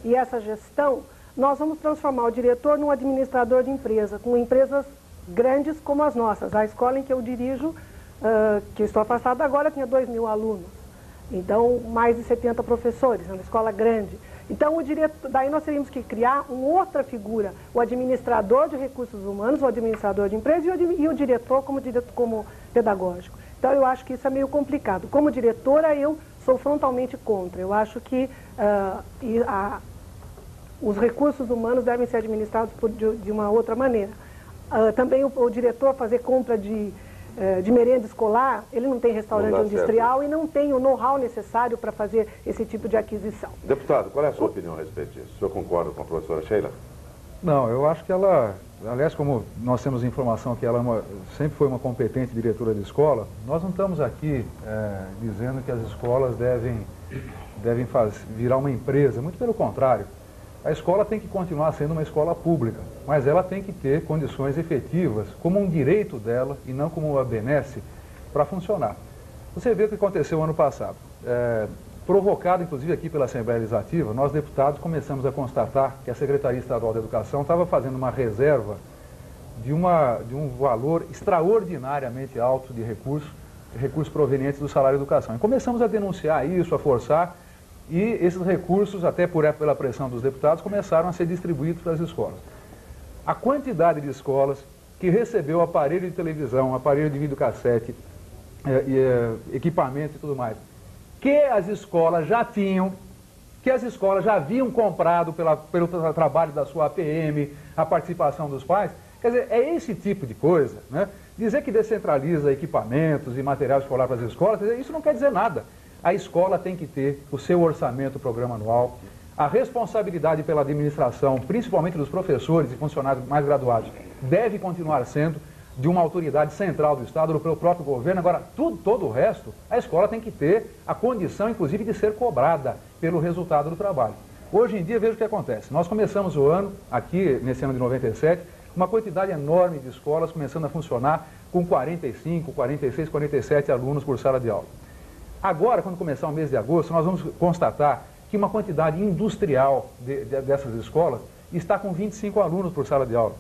e essa gestão, nós vamos transformar o diretor num administrador de empresa, com empresas grandes como as nossas. A escola em que eu dirijo, que eu estou afastada agora, tinha 2.000 alunos. Então, mais de 70 professores, é uma escola grande. Então, daí nós teríamos que criar uma outra figura, o administrador de recursos humanos, o administrador de empresa e o diretor como pedagógico. Então, eu acho que isso é meio complicado. Como diretora, eu sou frontalmente contra. Eu acho que os recursos humanos devem ser administrados de uma outra maneira. Também o diretor fazer compra de merenda escolar, ele não tem restaurante industrial e não tem o know-how necessário para fazer esse tipo de aquisição. Deputado, qual é a sua opinião a respeito disso? O senhor concorda com a professora Sheila? Não, eu acho que ela, aliás, como nós temos informação que ela sempre foi uma competente diretora de escola, nós não estamos aqui dizendo que as escolas devem virar uma empresa, muito pelo contrário. A escola tem que continuar sendo uma escola pública, mas ela tem que ter condições efetivas, como um direito dela e não como uma benesse, para funcionar. Você vê o que aconteceu ano passado. Provocado, inclusive, aqui pela Assembleia Legislativa, nós, deputados, começamos a constatar que a Secretaria Estadual da Educação estava fazendo uma reserva de um valor extraordinariamente alto de recursos provenientes do salário de educação. E começamos a denunciar isso, a forçar, e esses recursos, até pela pressão dos deputados, começaram a ser distribuídos para as escolas. A quantidade de escolas que recebeu aparelho de televisão, aparelho de videocassete, equipamento e tudo mais, que as escolas já tinham, que as escolas já haviam comprado pelo trabalho da sua APM, a participação dos pais, quer dizer, é esse tipo de coisa, né? Dizer que descentraliza equipamentos e material escolar para as escolas, isso não quer dizer nada. A escola tem que ter o seu orçamento, o programa anual, a responsabilidade pela administração, principalmente dos professores e funcionários mais graduados, deve continuar sendo de uma autoridade central do Estado, do próprio governo. Agora, todo o resto, a escola tem que ter a condição, inclusive, de ser cobrada pelo resultado do trabalho. Hoje em dia, veja o que acontece. Nós começamos o ano, aqui nesse ano de 97, uma quantidade enorme de escolas começando a funcionar com 45, 46, 47 alunos por sala de aula. Agora, quando começar o mês de agosto, nós vamos constatar que uma quantidade industrial dessas escolas está com 25 alunos por sala de aula.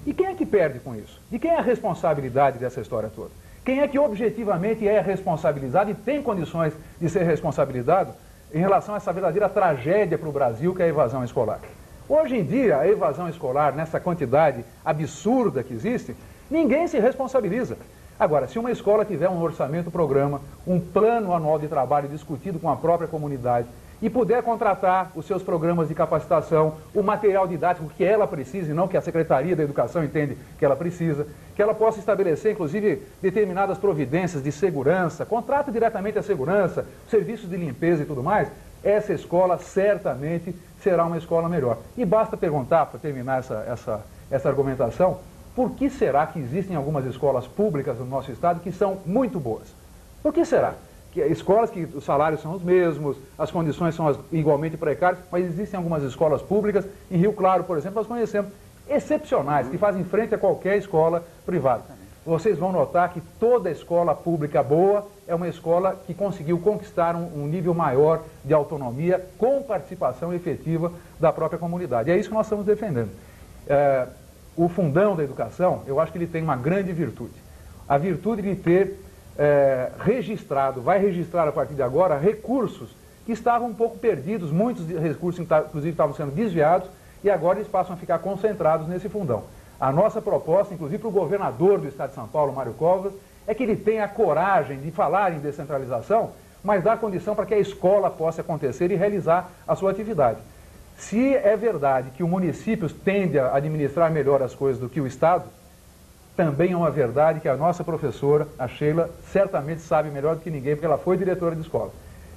E quem é que perde com isso? De quem é a responsabilidade dessa história toda? Quem é que objetivamente é responsabilizado e tem condições de ser responsabilizado em relação a essa verdadeira tragédia para o Brasil, que é a evasão escolar? Hoje em dia, a evasão escolar, nessa quantidade absurda que existe, ninguém se responsabiliza. Agora, se uma escola tiver um orçamento, programa, um plano anual de trabalho discutido com a própria comunidade e puder contratar os seus programas de capacitação, o material didático que ela precisa e não que a Secretaria da Educação entende que ela precisa, que ela possa estabelecer, inclusive, determinadas providências de segurança, contrata diretamente a segurança, serviços de limpeza e tudo mais, essa escola certamente será uma escola melhor. E basta perguntar, para terminar essa argumentação, por que será que existem algumas escolas públicas no nosso estado que são muito boas? Por que será? Que escolas que os salários são os mesmos, as condições são igualmente precárias, mas existem algumas escolas públicas, em Rio Claro, por exemplo, nós conhecemos, excepcionais, que fazem frente a qualquer escola privada. Vocês vão notar que toda escola pública boa é uma escola que conseguiu conquistar um nível maior de autonomia com participação efetiva da própria comunidade. É isso que nós estamos defendendo. O fundão da educação, eu acho que ele tem uma grande virtude. A virtude de ter vai registrar a partir de agora recursos que estavam um pouco perdidos, muitos recursos inclusive estavam sendo desviados e agora eles passam a ficar concentrados nesse fundão. A nossa proposta, inclusive para o governador do estado de São Paulo, Mário Covas, é que ele tenha a coragem de falar em descentralização, mas dar condição para que a escola possa acontecer e realizar a sua atividade. Se é verdade que o município tende a administrar melhor as coisas do que o Estado, também é uma verdade que a nossa professora, a Sheila, certamente sabe melhor do que ninguém, porque ela foi diretora de escola,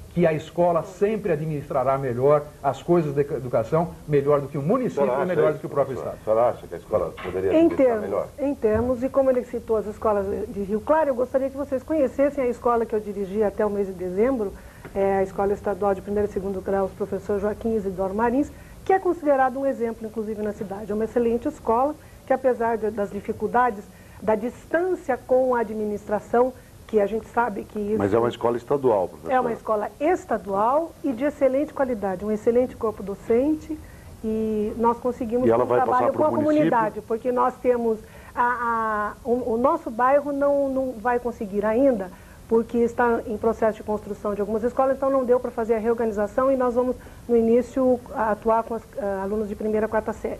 que a escola sempre administrará melhor as coisas da educação, melhor do que o município e melhor do que o próprio Estado. A senhora acha que a escola poderia administrar melhor? Em termos, e como ele citou as escolas de Rio Claro, eu gostaria que vocês conhecessem a escola que eu dirigi até o mês de dezembro, a Escola Estadual de 1º e 2º Graus, professor Joaquim Isidoro Marins, que é considerado um exemplo, inclusive, na cidade. É uma excelente escola, que apesar das dificuldades, da distância com a administração, porque a gente sabe que isso... Mas é uma escola estadual, professor. É uma escola estadual e de excelente qualidade, um excelente corpo docente, e nós conseguimos um trabalho com a comunidade, porque nós temos... o nosso bairro não vai conseguir ainda, porque está em processo de construção de algumas escolas, então não deu para fazer a reorganização e nós vamos, no início, atuar com os alunos de primeira a quarta série.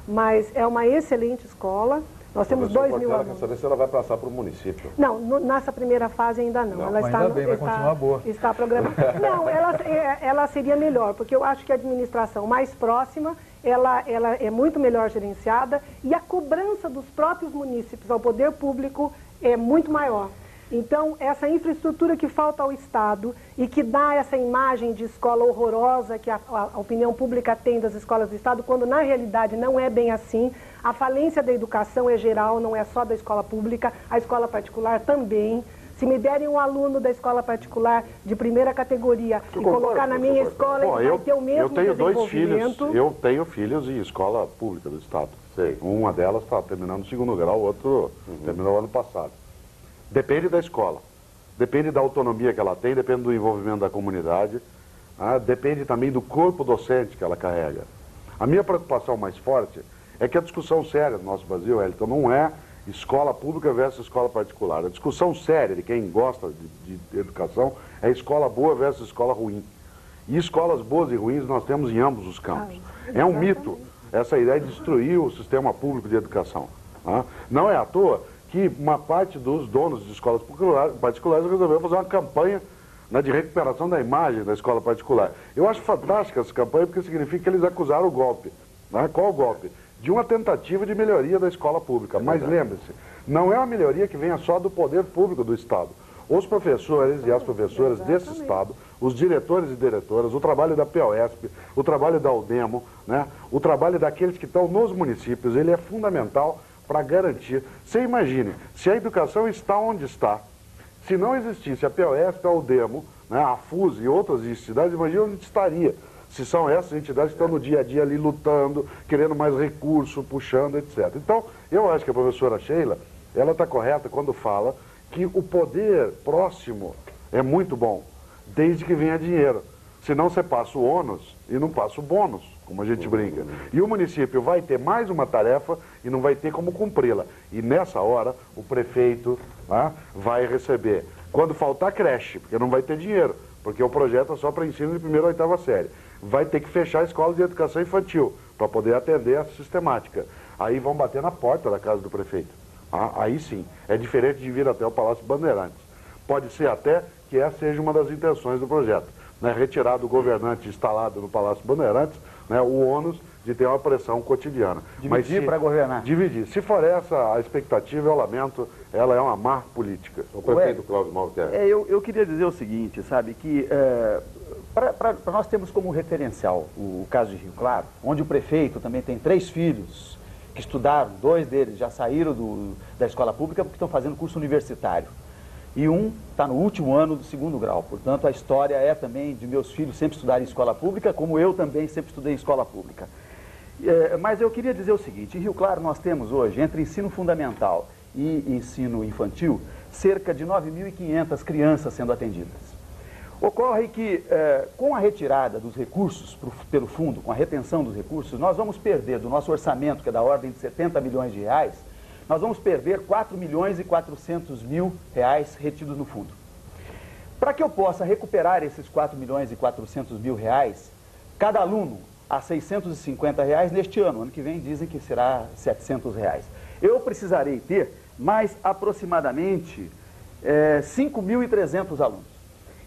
Mas é uma excelente escola, nós temos 2.000 alunos. Quer saber se ela vai passar para o município. Não, nessa primeira fase ainda não. Ela está, ainda bem, vai continuar boa. Está programada. Não, ela seria melhor, porque eu acho que a administração mais próxima, ela é muito melhor gerenciada e a cobrança dos próprios munícipes ao poder público é muito maior. Então, essa infraestrutura que falta ao Estado e que dá essa imagem de escola horrorosa que a opinião pública tem das escolas do Estado, quando na realidade não é bem assim. A falência da educação é geral, não é só da escola pública, a escola particular também. Se me derem um aluno da escola particular de primeira categoria e colocar na minha escola, ele vai ter o mesmo desenvolvimento. Eu tenho 2 filhos, eu tenho filhos em escola pública do Estado. Sei. Uma delas está terminando o 2º grau, o outro terminou ano passado. Depende da escola, depende da autonomia que ela tem, depende do envolvimento da comunidade, depende também do corpo docente que ela carrega. A minha preocupação mais forte é que a discussão séria do nosso Brasil, Elton, não é escola pública versus escola particular. A discussão séria de quem gosta de educação é escola boa versus escola ruim. E escolas boas e ruins nós temos em ambos os campos. É um mito essa ideia de destruir o sistema público de educação. Não é à toa que uma parte dos donos de escolas particulares resolveu fazer uma campanha de recuperação da imagem da escola particular. Eu acho fantástica essa campanha porque significa que eles acusaram o golpe. Qual o golpe? De uma tentativa de melhoria da escola pública. Mas lembre-se, não é uma melhoria que venha só do poder público do Estado. Os professores e as professoras desse Estado, os diretores e diretoras, o trabalho da POSP, o trabalho da UDEMO, o trabalho daqueles que estão nos municípios, ele é fundamental para garantir. Você imagine, se a educação está onde está, se não existisse a POSP, a UDEMO, a FUS e outras entidades, imagina onde estaria. Se são essas entidades que estão no dia a dia ali lutando, querendo mais recurso, puxando, etc. Então, eu acho que a professora Sheila, ela está correta quando fala que o poder próximo é muito bom, desde que venha dinheiro. Senão você passa o ônus e não passa o bônus, como a gente brinca. E o município vai ter mais uma tarefa e não vai ter como cumpri-la. E nessa hora, o prefeito vai receber. Quando faltar creche, porque não vai ter dinheiro, porque o projeto é só para ensino de 1ª a 8ª série. Vai ter que fechar a escola de educação infantil, para poder atender essa sistemática. Aí vão bater na porta da casa do prefeito. Aí sim, é diferente de vir até o Palácio Bandeirantes. Pode ser até que essa seja uma das intenções do projeto. Retirar do governante instalado no Palácio Bandeirantes o ônus de ter uma pressão cotidiana. Dividir para governar. Dividir. Se for essa a expectativa, eu lamento, ela é uma má política. O prefeito Cláudio Mauro quer. Eu queria dizer o seguinte, sabe, que para nós temos como referencial o caso de Rio Claro, onde o prefeito também tem 3 filhos que estudaram, 2 deles já saíram da escola pública porque estão fazendo curso universitário. E um está no último ano do 2º grau. Portanto, a história é também de meus filhos sempre estudarem em escola pública, como eu também sempre estudei em escola pública. Mas eu queria dizer o seguinte, em Rio Claro nós temos hoje, entre ensino fundamental e ensino infantil, cerca de 9.500 crianças sendo atendidas. Ocorre que, com a retirada dos recursos pelo fundo, com a retenção dos recursos, nós vamos perder do nosso orçamento, que é da ordem de 70 milhões de reais, nós vamos perder 4.400.000 reais retidos no fundo. Para que eu possa recuperar esses 4.400.000 reais, cada aluno a 650 reais neste ano. Ano que vem dizem que será 700 reais. Eu precisarei ter mais aproximadamente 5.300 alunos.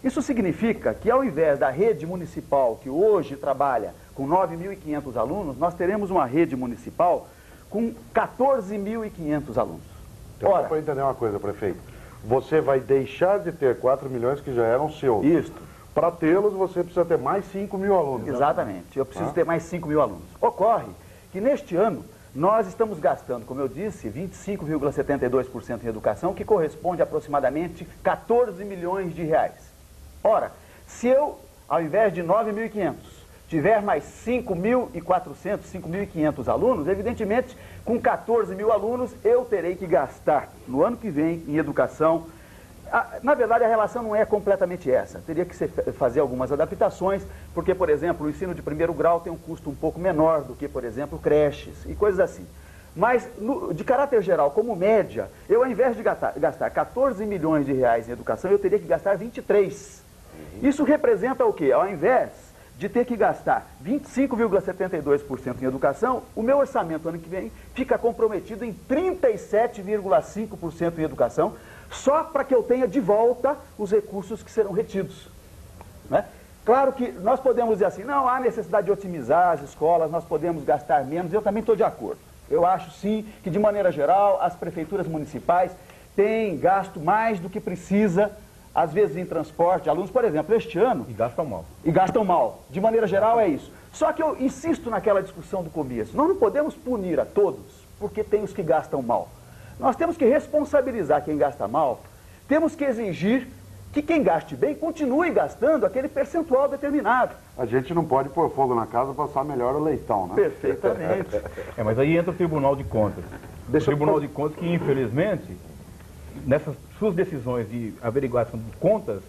Isso significa que ao invés da rede municipal, que hoje trabalha com 9.500 alunos, nós teremos uma rede municipal com 14.500 alunos. Então, ora, para entender uma coisa, prefeito, você vai deixar de ter 4 milhões que já eram seus. Isso. Para tê-los, você precisa ter mais 5.000 alunos. Exatamente. Eu preciso ter mais 5.000 alunos. Ocorre que neste ano nós estamos gastando, como eu disse, 25,72% em educação, que corresponde a aproximadamente 14 milhões de reais. Ora, se eu, ao invés de 9.500, tiver mais 5.400, 5.500 alunos, evidentemente, com 14 mil alunos, eu terei que gastar, no ano que vem, em educação, Na verdade, a relação não é completamente essa. Teria que fazer algumas adaptações, porque, por exemplo, o ensino de primeiro grau tem um custo um pouco menor do que, por exemplo, creches e coisas assim. Mas, de caráter geral, como média, eu, ao invés de gastar 14 milhões de reais em educação, eu teria que gastar 23. Isso representa o quê? Ao invés de ter que gastar 25,72% em educação, o meu orçamento ano que vem fica comprometido em 37,5% em educação, só para que eu tenha de volta os recursos que serão retidos. Né? Claro que nós podemos dizer assim, não há necessidade de otimizar as escolas, nós podemos gastar menos, eu também estou de acordo. Eu acho sim que, de maneira geral, as prefeituras municipais têm gasto mais do que precisa, às vezes em transporte de alunos, por exemplo, este ano... E gastam mal. E gastam mal. De maneira geral é isso. Só que eu insisto naquela discussão do começo. Nós não podemos punir a todos porque tem os que gastam mal. Nós temos que responsabilizar quem gasta mal, temos que exigir que quem gaste bem continue gastando aquele percentual determinado. A gente não pode pôr fogo na casa e passar melhor o leitão, né? Perfeitamente. Mas aí entra o Tribunal de Contas. O Tribunal de Contas que, infelizmente, nessas suas decisões de averiguação de contas,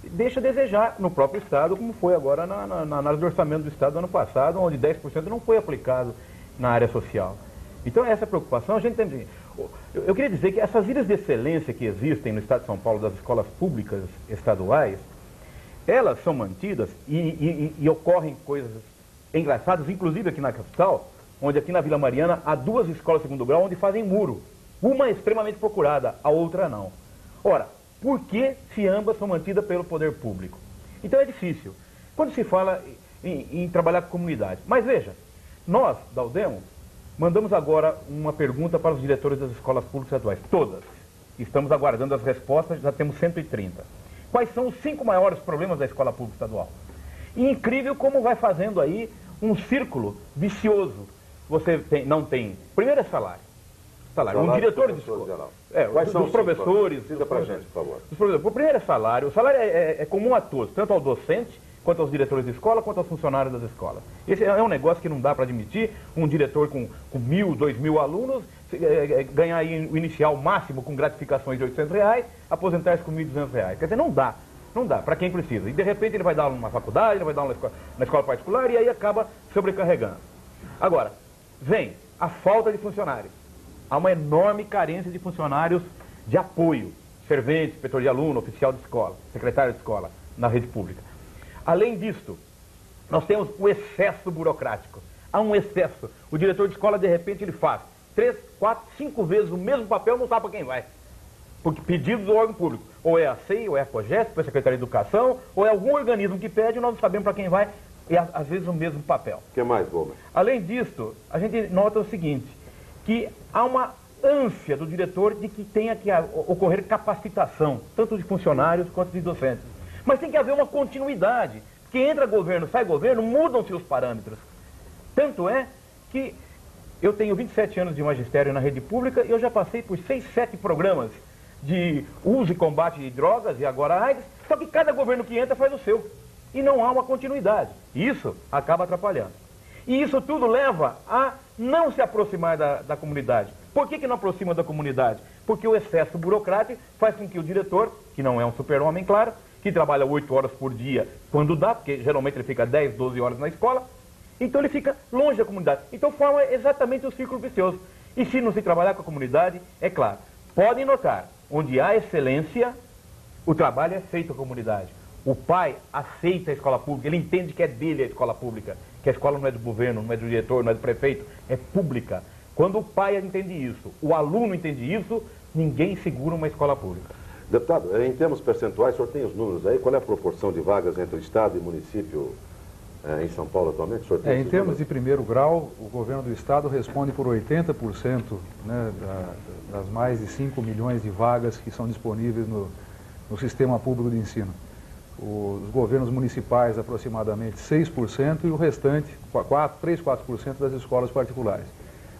deixa a desejar no próprio Estado, como foi agora na análise do orçamento do Estado do ano passado, onde 10% não foi aplicado na área social. Então, essa preocupação, a gente tem... Eu queria dizer que essas ilhas de excelência que existem no Estado de São Paulo, das escolas públicas estaduais, elas são mantidas e ocorrem coisas engraçadas, inclusive aqui na capital, onde aqui na Vila Mariana há 2 escolas de segundo grau onde fazem muro. Uma é extremamente procurada, a outra não. Ora, por que se ambas são mantidas pelo poder público? Então é difícil. Quando se fala em trabalhar com comunidade. Mas veja, nós, da Udemo, mandamos agora uma pergunta para os diretores das escolas públicas estaduais, todas. Estamos aguardando as respostas, já temos 130. Quais são os 5 maiores problemas da escola pública estadual? E incrível como vai fazendo aí um círculo vicioso. Você não tem... Primeiro é salário. Um diretor de escola. Quais são os professores. Cita pra gente, por favor. O primeiro é salário. O salário é comum a todos, tanto ao docente, quanto aos diretores de escola, quanto aos funcionários das escolas. Esse é um negócio que não dá para admitir. Um diretor com 1.000, 2.000 alunos, ganhar aí o inicial máximo com gratificações de R$800, aposentar-se com R$1.200. Quer dizer, não dá. Não dá, para quem precisa. E de repente ele vai dar aula numa faculdade, ele vai dar aula na escola particular e aí acaba sobrecarregando. Agora, vem a falta de funcionários. Há uma enorme carência de funcionários de apoio. Servente, inspetor de aluno, oficial de escola, secretário de escola, na rede pública. Além disso, nós temos o excesso burocrático. Há um excesso. O diretor de escola, de repente, ele faz 3, 4, 5 vezes o mesmo papel, não sabe para quem vai. Porque pedido do órgão público. Ou é a CEI, ou é a COGES, ou é a Secretaria de Educação, ou é algum organismo que pede, nós não sabemos para quem vai, e às vezes o mesmo papel. O que mais, Gomes? Além disso, a gente nota o seguinte, que há uma ânsia do diretor de que tenha que ocorrer capacitação, tanto de funcionários quanto de docentes. Mas tem que haver uma continuidade, porque entra governo, sai governo, mudam-se os parâmetros. Tanto é que eu tenho 27 anos de magistério na rede pública e eu já passei por 6, 7 programas de uso e combate de drogas e agora AIDS, só que cada governo que entra faz o seu. E não há uma continuidade. Isso acaba atrapalhando. E isso tudo leva a não se aproximar da comunidade. Por que não aproxima da comunidade? Porque o excesso burocrático faz com que o diretor, que não é um super-homem, claro, que trabalha 8 horas por dia, quando dá, porque geralmente ele fica 10, 12 horas na escola, então ele fica longe da comunidade. Então forma exatamente o círculo vicioso. E se não se trabalhar com a comunidade, é claro, podem notar, onde há excelência, o trabalho é feito com a comunidade. O pai aceita a escola pública, ele entende que é dele a escola pública, que a escola não é do governo, não é do diretor, não é do prefeito, é pública. Quando o pai entende isso, o aluno entende isso, ninguém segura uma escola pública. Deputado, em termos percentuais, o senhor tem os números aí? Qual é a proporção de vagas entre o Estado e município em São Paulo atualmente? O senhor tem em termos de primeiro grau, o governo do Estado responde por 80%, né, das mais de 5 milhões de vagas que são disponíveis no sistema público de ensino. Os governos municipais, aproximadamente 6%, e o restante, 3, 4% das escolas particulares.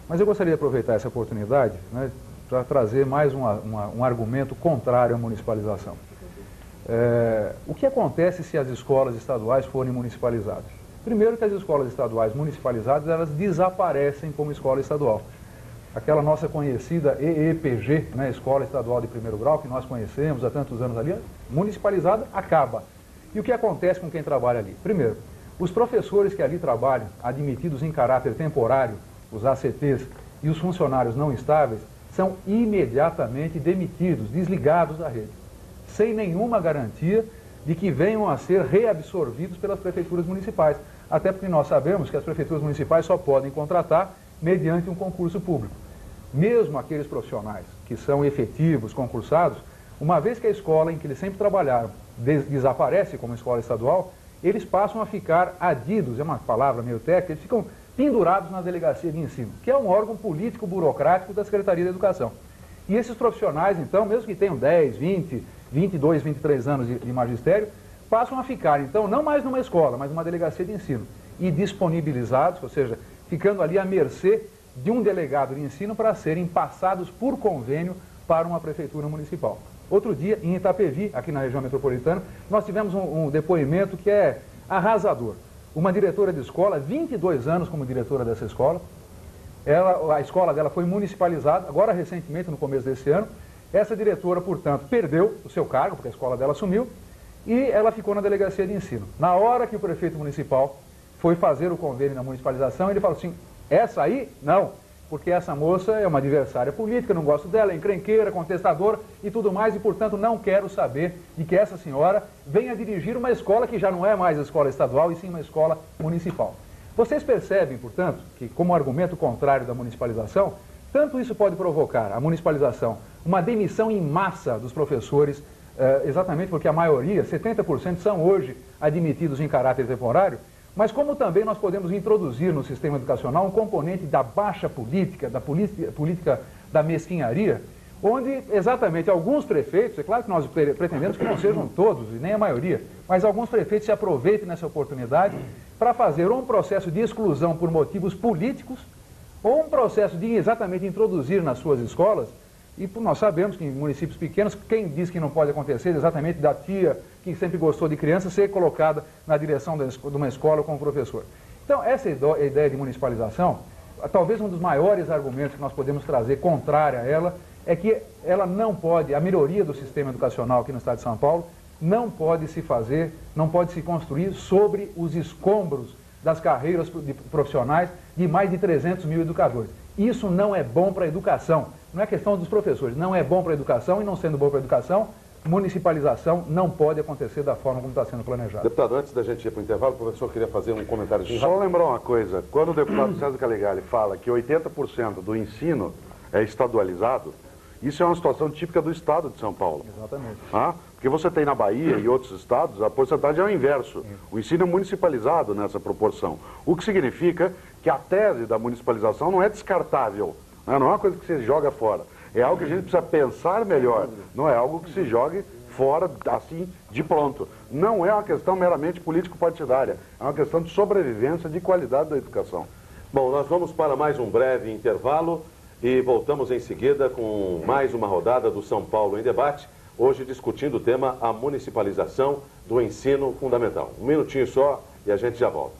Mas eu gostaria de aproveitar essa oportunidade, né, para trazer mais um argumento contrário à municipalização. O que acontece se as escolas estaduais forem municipalizadas? Primeiro que as escolas estaduais municipalizadas, elas desaparecem como escola estadual. aquela nossa conhecida EEPG, né, Escola Estadual de Primeiro Grau, que nós conhecemos há tantos anos ali, municipalizada, acaba. E o que acontece com quem trabalha ali? Primeiro, os professores que ali trabalham, admitidos em caráter temporário, os ACTs, e os funcionários não estáveis, são imediatamente demitidos, desligados da rede, sem nenhuma garantia de que venham a ser reabsorvidos pelas prefeituras municipais. Até porque nós sabemos que as prefeituras municipais só podem contratar mediante um concurso público. Mesmo aqueles profissionais que são efetivos, concursados, uma vez que a escola em que eles sempre trabalharam desaparece como escola estadual, eles passam a ficar adidos, é uma palavra meio técnica, eles ficam pendurados na delegacia de ensino, que é um órgão político-burocrático da Secretaria da Educação. E esses profissionais, então, mesmo que tenham 10, 20, 22, 23 anos de magistério, passam a ficar, então, não mais numa escola, mas numa delegacia de ensino, e disponibilizados, ou seja, ficando ali à mercê de um delegado de ensino para serem passados por convênio para uma prefeitura municipal. Outro dia, em Itapevi, aqui na região metropolitana, nós tivemos um depoimento que é arrasador. Uma diretora de escola, 22 anos como diretora dessa escola, a escola dela foi municipalizada, agora recentemente, no começo desse ano. Essa diretora, portanto, perdeu o seu cargo, porque a escola dela sumiu, e ela ficou na delegacia de ensino. Na hora que o prefeito municipal foi fazer o convênio na municipalização, ele falou assim, essa aí, não, porque essa moça é uma adversária política, não gosto dela, é encrenqueira, contestadora e tudo mais, e, portanto, não quero saber de que essa senhora venha dirigir uma escola que já não é mais a escola estadual, e sim uma escola municipal. Vocês percebem, portanto, que como argumento contrário da municipalização, tanto isso pode provocar, a municipalização, uma demissão em massa dos professores, exatamente porque a maioria, 70%, são hoje admitidos em caráter temporário, mas como também nós podemos introduzir no sistema educacional um componente da baixa política, da política da mesquinharia, onde exatamente alguns prefeitos, é claro que nós pretendemos que não sejam todos, e nem a maioria, mas alguns prefeitos se aproveitem nessa oportunidade para fazer ou um processo de exclusão por motivos políticos, ou um processo de exatamente introduzir nas suas escolas, e nós sabemos que em municípios pequenos, quem diz que não pode acontecer exatamente da tia que sempre gostou de criança ser colocada na direção de uma escola como professor. Então, essa ideia de municipalização, talvez um dos maiores argumentos que nós podemos trazer contrária a ela, é que ela não pode, a melhoria do sistema educacional aqui no estado de São Paulo, não pode se fazer, não pode se construir sobre os escombros das carreiras profissionais de mais de 300 mil educadores. Isso não é bom para a educação. Não é questão dos professores, não é bom para a educação, e não sendo bom para a educação, municipalização não pode acontecer da forma como está sendo planejado. Deputado, antes da gente ir para o intervalo, o professor queria fazer um comentário. Só lembrar uma coisa, quando o deputado César Calegari fala que 80% do ensino é estadualizado, isso é uma situação típica do estado de São Paulo. Exatamente. Porque você tem na Bahia e outros estados, a porcentagem é o inverso. O ensino é municipalizado nessa proporção. O que significa que a tese da municipalização não é descartável. Não é uma coisa que você joga fora. É algo que a gente precisa pensar melhor. Não é algo que se jogue fora, assim, de pronto. Não é uma questão meramente político-partidária. É uma questão de sobrevivência, de qualidade da educação. Bom, nós vamos para mais um breve intervalo e voltamos em seguida com mais uma rodada do São Paulo em Debate, hoje discutindo o tema a municipalização do ensino fundamental. Um minutinho só e a gente já volta.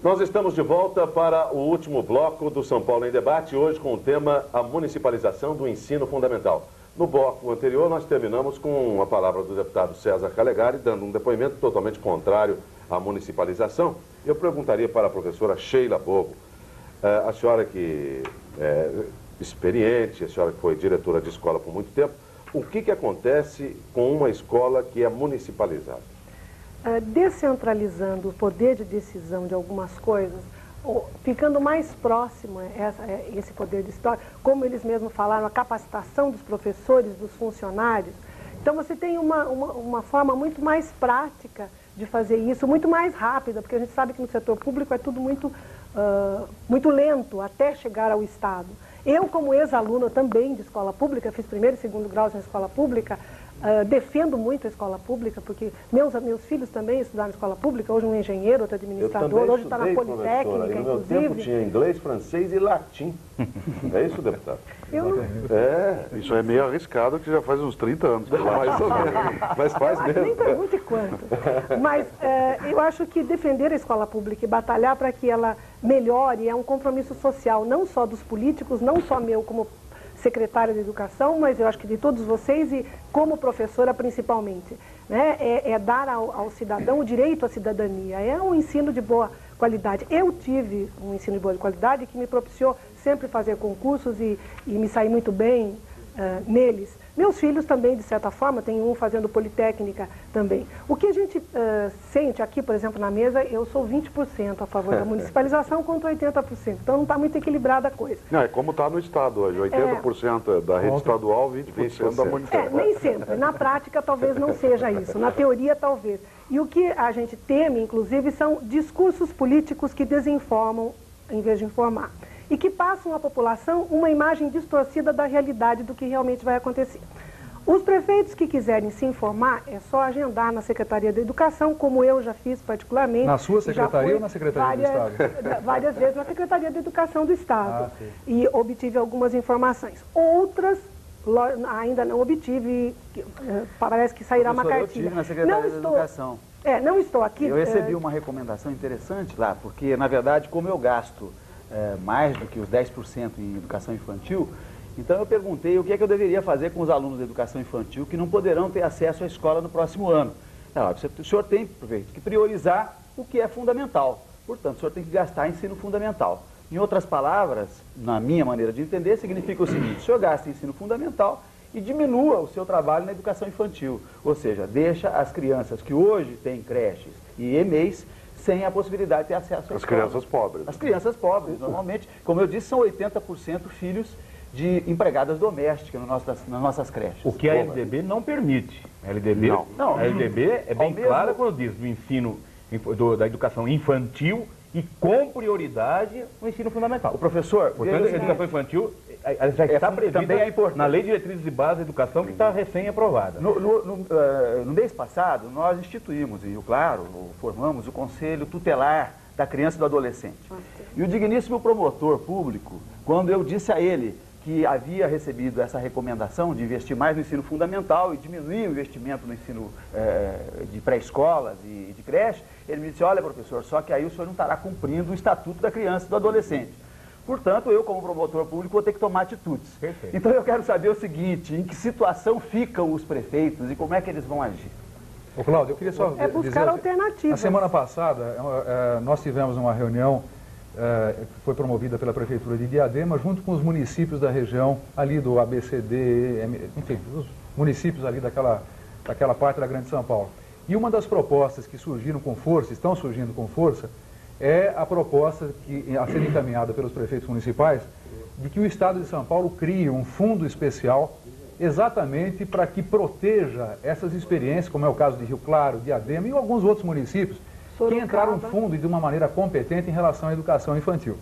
Nós estamos de volta para o último bloco do São Paulo em Debate, hoje com o tema a municipalização do ensino fundamental. No bloco anterior, nós terminamos com a palavra do deputado César Calegari, dando um depoimento totalmente contrário à municipalização. Eu perguntaria para a professora Sheila Bogo, a senhora que é experiente, a senhora que foi diretora de escola por muito tempo, o que acontece com uma escola que é municipalizada? Descentralizando o poder de decisão de algumas coisas, ficando mais próximo esse poder de história, como eles mesmos falaram, a capacitação dos professores, dos funcionários. Então você tem uma forma muito mais prática de fazer isso, muito mais rápida, porque a gente sabe que no setor público é tudo muito lento até chegar ao Estado. Eu, como ex-aluna também de escola pública, fiz primeiro e segundo graus na escola pública, defendo muito a escola pública, porque meus filhos também estudaram em escola pública, hoje um engenheiro, outro administrador, hoje está na Politécnica, no meu inclusive. tempo tinha inglês, francês e latim. É isso, deputado? Isso é meio arriscado, que já faz uns 30 anos. Mais ou menos. Mas faz mesmo. Nem pergunte quanto. Mas eu acho que defender a escola pública e batalhar para que ela melhore é um compromisso social, não só dos políticos, não só meu como secretária de Educação, mas eu acho que de todos vocês e como professora principalmente. Né? É dar ao cidadão o direito à cidadania, é um ensino de boa qualidade. Eu tive um ensino de boa qualidade que me propiciou sempre fazer concursos e me sair muito bem neles. Meus filhos também, de certa forma, tem um fazendo Politécnica também. O que a gente sente aqui, por exemplo, na mesa, eu sou 20% a favor da municipalização contra 80%. Então não está muito equilibrada a coisa. Não, é como está no Estado hoje, 80% da rede estadual, 20% da municipal. Nem sempre. Na prática, talvez não seja isso. Na teoria, talvez. E o que a gente teme, inclusive, são discursos políticos que desinformam em vez de informar. E que passam à população uma imagem distorcida da realidade do que realmente vai acontecer. Os prefeitos que quiserem se informar, é só agendar na Secretaria da Educação, como eu já fiz particularmente. Na sua secretaria ou na Secretaria do Estado? Várias vezes na Secretaria da Educação do Estado. E obtive algumas informações. Outras ainda não obtive, parece que sairá uma cartilha. Eu tive na Secretaria da Educação. Não estou aqui. Eu recebi uma recomendação interessante lá, porque, na verdade, como eu gasto mais do que os 10% em educação infantil, então eu perguntei o que é que eu deveria fazer com os alunos da educação infantil que não poderão ter acesso à escola no próximo ano. O senhor tem, prefeito, que priorizar o que é fundamental. Portanto, o senhor tem que gastar em ensino fundamental. Em outras palavras, na minha maneira de entender, significa o seguinte: o senhor gasta em ensino fundamental e diminua o seu trabalho na educação infantil. Ou seja, deixa as crianças que hoje têm creches e EMEIs sem a possibilidade de ter acesso à escola. As crianças pobres. As crianças pobres, normalmente, como eu disse, são 80% filhos de empregadas domésticas nas nossas creches. O que a LDB não permite. A LDB, a LDB é bem clara quando diz do ensino, da educação infantil e com prioridade no ensino fundamental. O professor, portanto, a educação infantil já está prevista também é na Lei de Diretrizes e Bases da Educação, que está recém-aprovada. No mês passado, nós instituímos, em Rio Claro, formamos o Conselho Tutelar da Criança e do Adolescente. E o digníssimo promotor público, quando eu disse a ele que havia recebido essa recomendação de investir mais no ensino fundamental e diminuir o investimento no ensino de pré-escolas e de creche, ele me disse: olha, professor, só que aí o senhor não estará cumprindo o Estatuto da Criança e do Adolescente. Portanto, eu, como promotor público, vou ter que tomar atitudes. Perfeito. Então, eu quero saber o seguinte: em que situação ficam os prefeitos e como é que eles vão agir? Ô, Cláudio, eu queria só dizer... buscar alternativas. Na semana passada, nós tivemos uma reunião que foi promovida pela Prefeitura de Diadema, junto com os municípios da região, ali do ABCD, enfim, os municípios ali daquela parte da Grande São Paulo. E uma das propostas que surgiram com força, estão surgindo com força, é a proposta a ser encaminhada pelos prefeitos municipais de que o Estado de São Paulo crie um fundo especial exatamente para que proteja essas experiências, como é o caso de Rio Claro, Diadema e alguns outros municípios, que entraram fundo e de uma maneira competente em relação à educação infantil.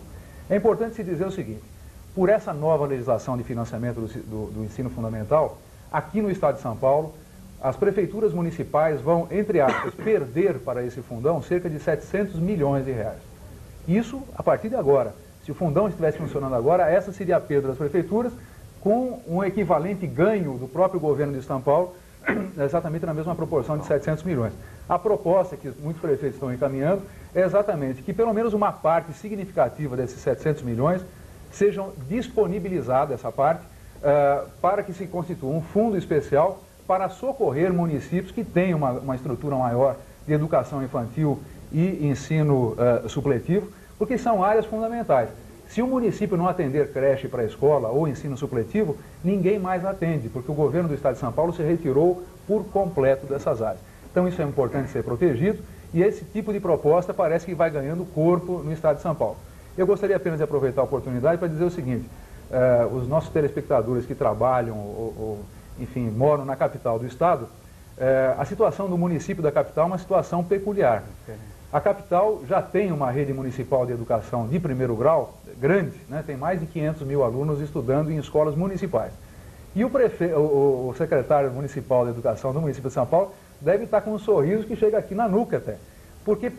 É importante se dizer o seguinte: por essa nova legislação de financiamento do ensino fundamental, aqui no Estado de São Paulo, as prefeituras municipais vão, entre aspas, perder para esse fundão cerca de 700 milhões de reais. Isso a partir de agora. Se o fundão estivesse funcionando agora, essa seria a perda das prefeituras, com um equivalente ganho do próprio governo de São Paulo, exatamente na mesma proporção de 700 milhões. A proposta que muitos prefeitos estão encaminhando é exatamente que pelo menos uma parte significativa desses 700 milhões sejam disponibilizadas, essa parte, para que se constitua um fundo especial para socorrer municípios que têm uma estrutura maior de educação infantil e ensino supletivo, porque são áreas fundamentais. Se o município não atender creche para a escola ou ensino supletivo, ninguém mais atende, porque o governo do Estado de São Paulo se retirou por completo dessas áreas. Então isso é importante ser protegido e esse tipo de proposta parece que vai ganhando corpo no Estado de São Paulo. Eu gostaria apenas de aproveitar a oportunidade para dizer o seguinte: os nossos telespectadores que trabalham enfim, moram na capital do Estado, a situação do município da capital é uma situação peculiar. A capital já tem uma rede municipal de educação de primeiro grau grande, né? Tem mais de 500 mil alunos estudando em escolas municipais. E o secretário municipal de educação do município de São Paulo deve estar com um sorriso que chega aqui na nuca até. Porque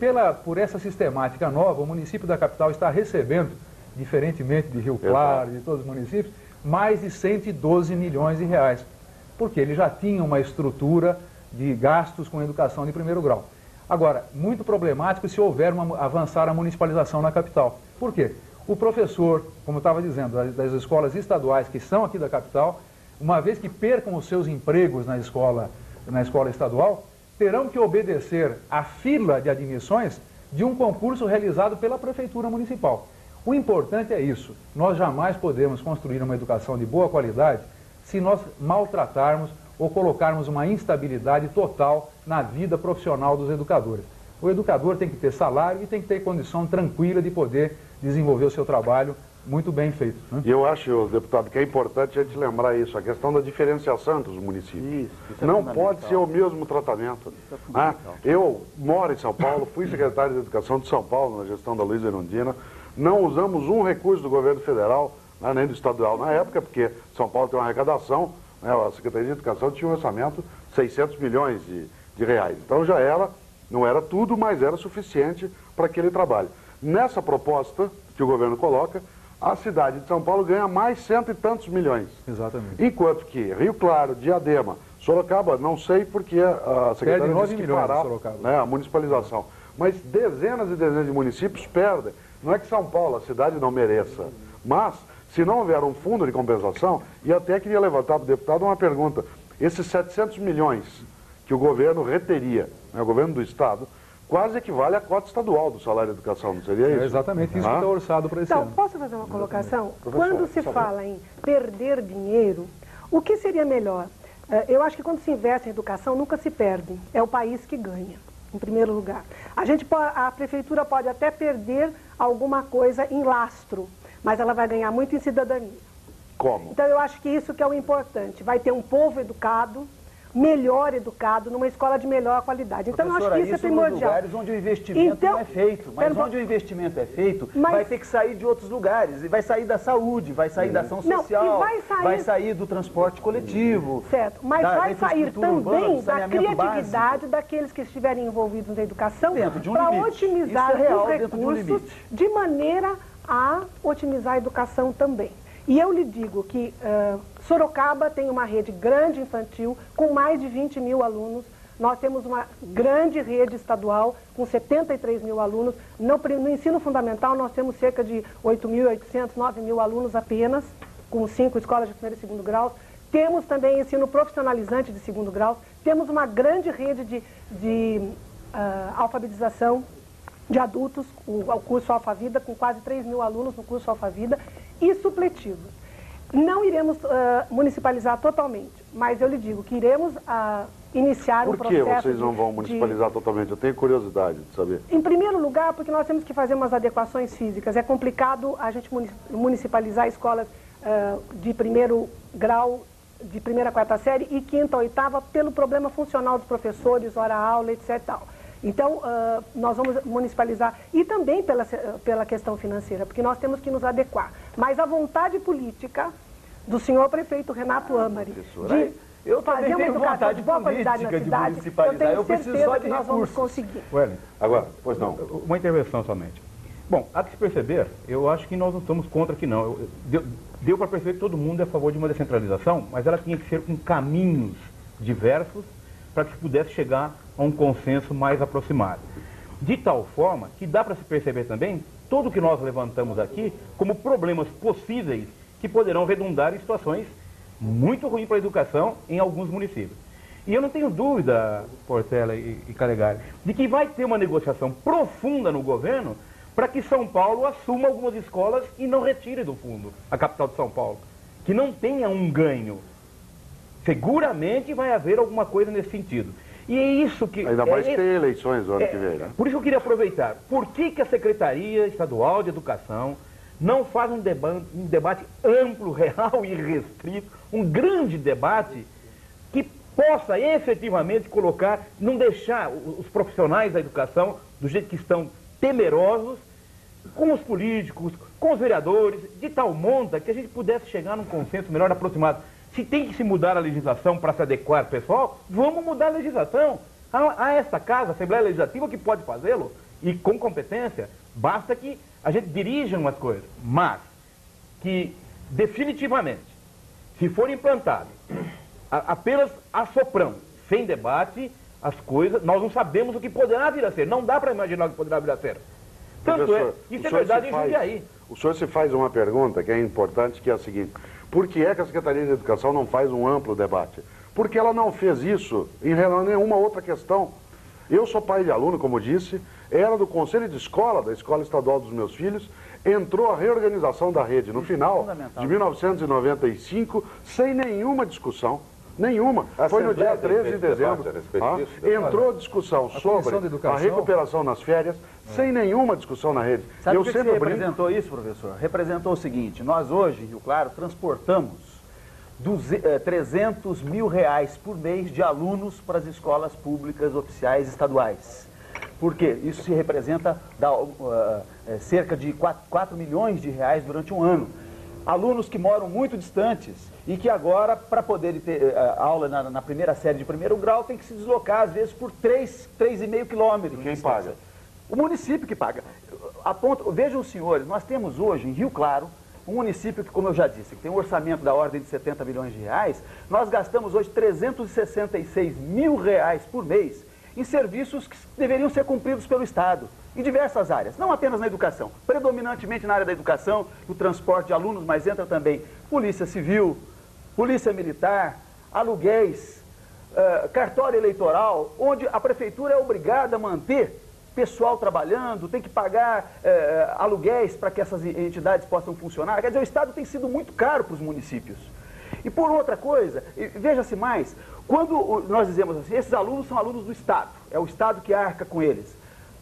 por essa sistemática nova, o município da capital está recebendo, diferentemente de Rio Claro e de todos os municípios, mais de 112 milhões de reais. Porque ele já tinha uma estrutura de gastos com educação de primeiro grau. Agora, muito problemático se houver avançar a municipalização na capital. Por quê? O professor, como eu estava dizendo, das escolas estaduais que são aqui da capital, uma vez que percam os seus empregos na escola estadual, terão que obedecer à fila de admissões de um concurso realizado pela Prefeitura Municipal. O importante é isso. Nós jamais podemos construir uma educação de boa qualidade se nós maltratarmos ou colocarmos uma instabilidade total na vida profissional dos educadores. O educador tem que ter salário e tem que ter condição tranquila de poder desenvolver o seu trabalho muito bem feito. Né? E eu acho, deputado, que é importante a gente lembrar isso, a questão da diferenciação entre os municípios. Isso não pode ser o mesmo tratamento. Eu moro em São Paulo, fui secretário de Educação de São Paulo, na gestão da Luísa Erundina. Não usamos um recurso do governo federal, nem do estadual na época, porque São Paulo tem uma arrecadação, a Secretaria de Educação tinha um orçamento de 600 milhões de reais. Então já não era tudo, mas era suficiente para aquele trabalho. Nessa proposta que o governo coloca, a cidade de São Paulo ganha mais 100 e tantos milhões. Exatamente. Enquanto que Rio Claro, Diadema, Sorocaba, não sei porque a Secretaria disse que fará a municipalização. Mas dezenas e dezenas de municípios perdem. Não é que São Paulo, a cidade, não mereça. Mas, se não houver um fundo de compensação, e até queria levantar para o deputado uma pergunta. Esses 700 milhões que o governo reteria, o governo do Estado, quase equivale à cota estadual do salário de educação, não seria isso? É exatamente isso que está orçado para esse ano. Então, posso fazer uma colocação? Quando se fala em perder dinheiro, o que seria melhor? Eu acho que quando se investe em educação, nunca se perde. É o país que ganha, em primeiro lugar. A prefeitura pode até perder alguma coisa em lastro, mas ela vai ganhar muito em cidadania. Como? Então, eu acho que isso que é o importante. Vai ter um povo educado, melhor educado, numa escola de melhor qualidade. Então, eu acho que isso é primordial. Nos lugares onde o investimento não é feito. Mas onde o investimento é feito, vai ter que sair de outros lugares. Vai sair da saúde, vai sair da ação social, vai sair do transporte coletivo. Certo, mas vai sair também da criatividade daqueles que estiverem envolvidos na educação para otimizar os recursos de maneira a otimizar a educação também. E eu lhe digo que Sorocaba tem uma rede grande infantil com mais de 20 mil alunos. Nós temos uma grande rede estadual com 73 mil alunos. No ensino fundamental nós temos cerca de 8.800, 9 mil alunos apenas, com 5 escolas de primeiro e segundo grau. Temos também ensino profissionalizante de segundo grau. Temos uma grande rede de alfabetização de adultos, o curso Alfavida, com quase 3 mil alunos no curso Alfavida, e supletivos. Não iremos municipalizar totalmente, mas eu lhe digo que iremos iniciar um processo. Por que vocês não vão municipalizar totalmente? Eu tenho curiosidade de saber. Em primeiro lugar, porque nós temos que fazer umas adequações físicas. É complicado a gente municipalizar escolas de primeiro grau, de primeira a quarta série e quinta a oitava, pelo problema funcional dos professores, hora-aula, etc. Tal. Então, nós vamos municipalizar, e também pela questão financeira, porque nós temos que nos adequar. Mas a vontade política do senhor prefeito Renato Amari de fazer uma educação de boa qualidade na cidade, eu tenho certeza que nós vamos conseguir. Agora, pois não. Uma intervenção somente. Bom, há que se perceber, eu acho que nós não estamos contra aqui não. Deu para perceber que todo mundo é a favor de uma descentralização, mas ela tinha que ser com caminhos diversos para que se pudesse chegar a um consenso mais aproximado. De tal forma que dá para se perceber também tudo o que nós levantamos aqui como problemas possíveis que poderão redundar em situações muito ruins para a educação em alguns municípios. E eu não tenho dúvida, Portela e Calegari, de que vai ter uma negociação profunda no governo para que São Paulo assuma algumas escolas e não retire do fundo a capital de São Paulo. Que não tenha um ganho. Seguramente vai haver alguma coisa nesse sentido. E é isso que... Ainda mais que tem eleições no ano que vem, né? Por isso eu queria aproveitar. Por que a Secretaria Estadual de Educação não faz um debate amplo, real e restrito, um grande debate que possa efetivamente colocar, não deixar os profissionais da educação do jeito que estão temerosos, com os políticos, com os vereadores, de tal monta que a gente pudesse chegar num consenso melhor aproximado. Se tem que se mudar a legislação para se adequar, pessoal, vamos mudar a legislação. Há esta casa, a Assembleia Legislativa, que pode fazê-lo, e com competência, basta que a gente dirija umas coisas, mas que definitivamente, se for implantado apenas assoprando, sem debate, as coisas, nós não sabemos o que poderá vir a ser, não dá para imaginar o que poderá vir a ser. Tanto Professor, isso é verdade em Jundiaí. O senhor se faz uma pergunta que é importante, que é a seguinte: por que é que a Secretaria de Educação não faz um amplo debate? Porque ela não fez isso em relação a nenhuma outra questão. Eu sou pai de aluno, como disse, era do conselho de escola, da escola estadual dos meus filhos, entrou a reorganização da rede no final de 1995, sem nenhuma discussão. Nenhuma. Foi no dia 13 de dezembro. Entrou discussão sobre a recuperação nas férias, sem nenhuma discussão na rede. Sabe o que representou isso, professor? Representou o seguinte: nós hoje, em Rio Claro, transportamos 300 mil reais por mês de alunos para as escolas públicas oficiais estaduais. Por quê? Isso se representa cerca de 4 milhões de reais durante um ano. Alunos que moram muito distantes e que agora, para poder ter aula na primeira série de primeiro grau, tem que se deslocar, às vezes, por 3,5 quilômetros. Quem paga? O município que paga. Vejam, senhores, nós temos hoje, em Rio Claro, um município que, como eu já disse, que tem um orçamento da ordem de 70 milhões de reais, nós gastamos hoje 366 mil reais por mês em serviços que deveriam ser cumpridos pelo Estado, em diversas áreas, não apenas na educação, predominantemente na área da educação, o transporte de alunos, mas entra também Polícia Civil, Polícia Militar, aluguéis, cartório eleitoral, onde a prefeitura é obrigada a manter pessoal trabalhando, tem que pagar aluguéis para que essas entidades possam funcionar. Quer dizer, o Estado tem sido muito caro para os municípios. E por outra coisa, veja-se mais, quando nós dizemos assim, esses alunos são alunos do Estado, é o Estado que arca com eles.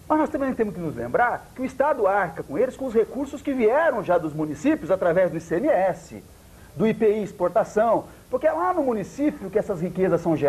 Mas nós também temos que nos lembrar que o Estado arca com eles com os recursos que vieram já dos municípios através do ICMS, do IPI exportação, porque é lá no município que essas riquezas são geradas.